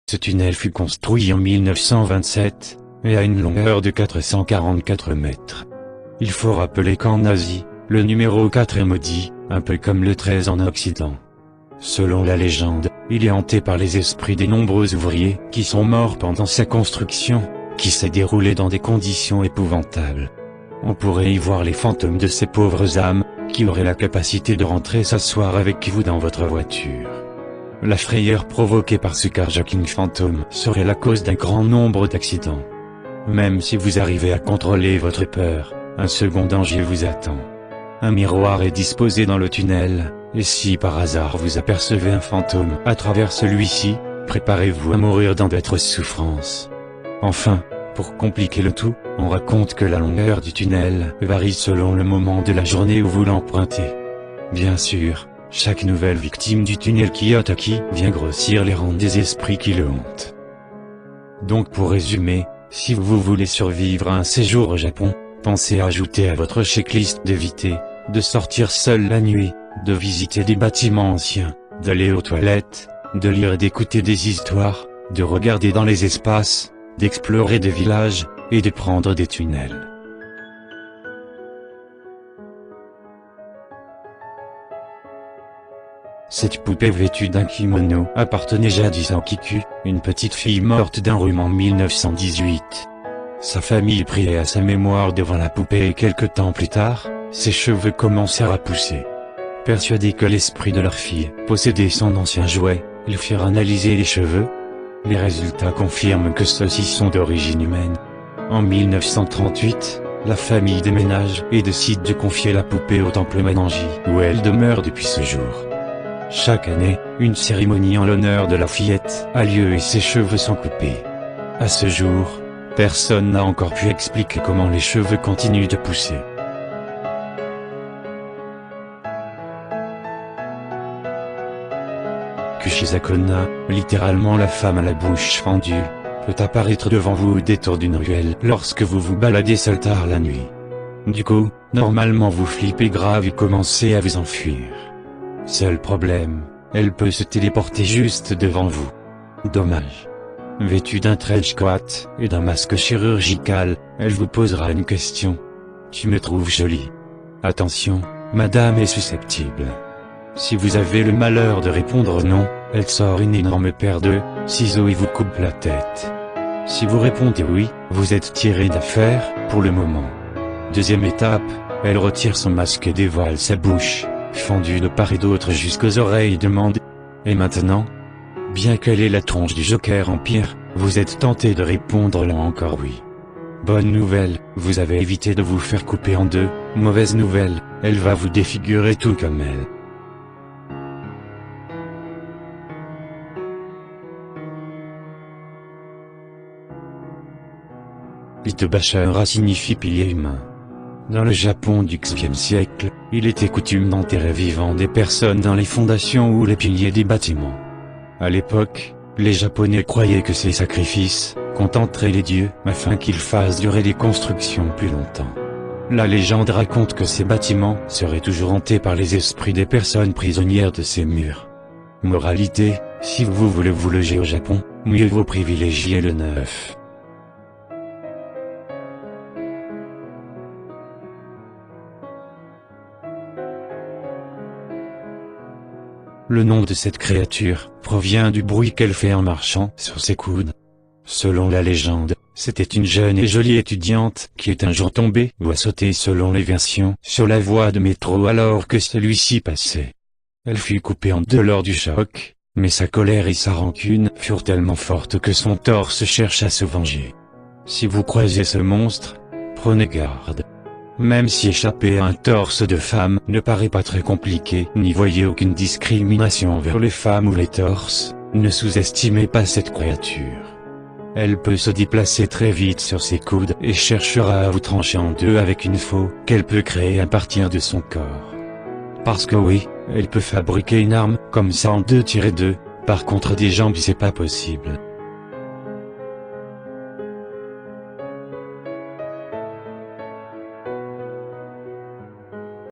Ce tunnel fut construit en 1927, et a une longueur de 444 mètres. Il faut rappeler qu'en Asie, le numéro 4 est maudit, un peu comme le 13 en Occident. Selon la légende, il est hanté par les esprits des nombreux ouvriers qui sont morts pendant sa construction, qui s'est déroulée dans des conditions épouvantables. On pourrait y voir les fantômes de ces pauvres âmes, qui auraient la capacité de rentrer s'asseoir avec vous dans votre voiture. La frayeur provoquée par ce carjacking fantôme serait la cause d'un grand nombre d'accidents. Même si vous arrivez à contrôler votre peur, un second danger vous attend. Un miroir est disposé dans le tunnel, et si par hasard vous apercevez un fantôme à travers celui-ci, préparez-vous à mourir dans d'atroces souffrances. Enfin, pour compliquer le tout, on raconte que la longueur du tunnel varie selon le moment de la journée où vous l'empruntez. Bien sûr, chaque nouvelle victime du tunnel Kiyotaki vient grossir les rangs des esprits qui le hantent. Donc pour résumer, si vous voulez survivre à un séjour au Japon, pensez à ajouter à votre checklist d'éviter de sortir seul la nuit, de visiter des bâtiments anciens, d'aller aux toilettes, de lire et d'écouter des histoires, de regarder dans les espaces, d'explorer des villages, et de prendre des tunnels. Cette poupée vêtue d'un kimono appartenait jadis à Kiku, une petite fille morte d'un rhume en 1918. Sa famille priait à sa mémoire devant la poupée et quelque temps plus tard, ses cheveux commencèrent à pousser. Persuadés que l'esprit de leur fille possédait son ancien jouet, ils firent analyser les cheveux. Les résultats confirment que ceux-ci sont d'origine humaine. En 1938, la famille déménage et décide de confier la poupée au temple Mananji, où elle demeure depuis ce jour. Chaque année, une cérémonie en l'honneur de la fillette a lieu et ses cheveux sont coupés. À ce jour, personne n'a encore pu expliquer comment les cheveux continuent de pousser. Kushizakona, littéralement la femme à la bouche fendue, peut apparaître devant vous au détour d'une ruelle lorsque vous vous baladez seul tard la nuit. Du coup, normalement vous flippez grave et commencez à vous enfuir. Seul problème, elle peut se téléporter juste devant vous. Dommage. Vêtue d'un trench coat et d'un masque chirurgical, elle vous posera une question. Tu me trouves jolie? Attention, madame est susceptible. Si vous avez le malheur de répondre non, elle sort une énorme paire de ciseaux et vous coupe la tête. Si vous répondez oui, vous êtes tiré d'affaire, pour le moment. Deuxième étape, elle retire son masque et dévoile sa bouche, fendue de part et d'autre jusqu'aux oreilles et demande « Et maintenant ?» Bien qu'elle ait la tronche du Joker Empire, vous êtes tenté de répondre là encore oui. Bonne nouvelle, vous avez évité de vous faire couper en deux. Mauvaise nouvelle, elle va vous défigurer tout comme elle. Itobashara signifie pilier humain. Dans le Japon du XVe siècle, il était coutume d'enterrer vivant des personnes dans les fondations ou les piliers des bâtiments. À l'époque, les Japonais croyaient que ces sacrifices contenteraient les dieux afin qu'ils fassent durer les constructions plus longtemps. La légende raconte que ces bâtiments seraient toujours hantés par les esprits des personnes prisonnières de ces murs. Moralité, si vous voulez vous loger au Japon, mieux vaut privilégier le neuf. Le nom de cette créature provient du bruit qu'elle fait en marchant sur ses coudes. Selon la légende, c'était une jeune et jolie étudiante qui est un jour tombée ou a sauté selon les versions sur la voie de métro alors que celui-ci passait. Elle fut coupée en deux lors du choc, mais sa colère et sa rancune furent tellement fortes que son torse cherche à se venger. Si vous croisez ce monstre, prenez garde. Même si échapper à un torse de femme ne paraît pas très compliqué, n'y voyez aucune discrimination envers les femmes ou les torses, ne sous-estimez pas cette créature. Elle peut se déplacer très vite sur ses coudes et cherchera à vous trancher en deux avec une faux qu'elle peut créer à partir de son corps. Parce que oui, elle peut fabriquer une arme comme ça en 2-2, par contre des jambes c'est pas possible.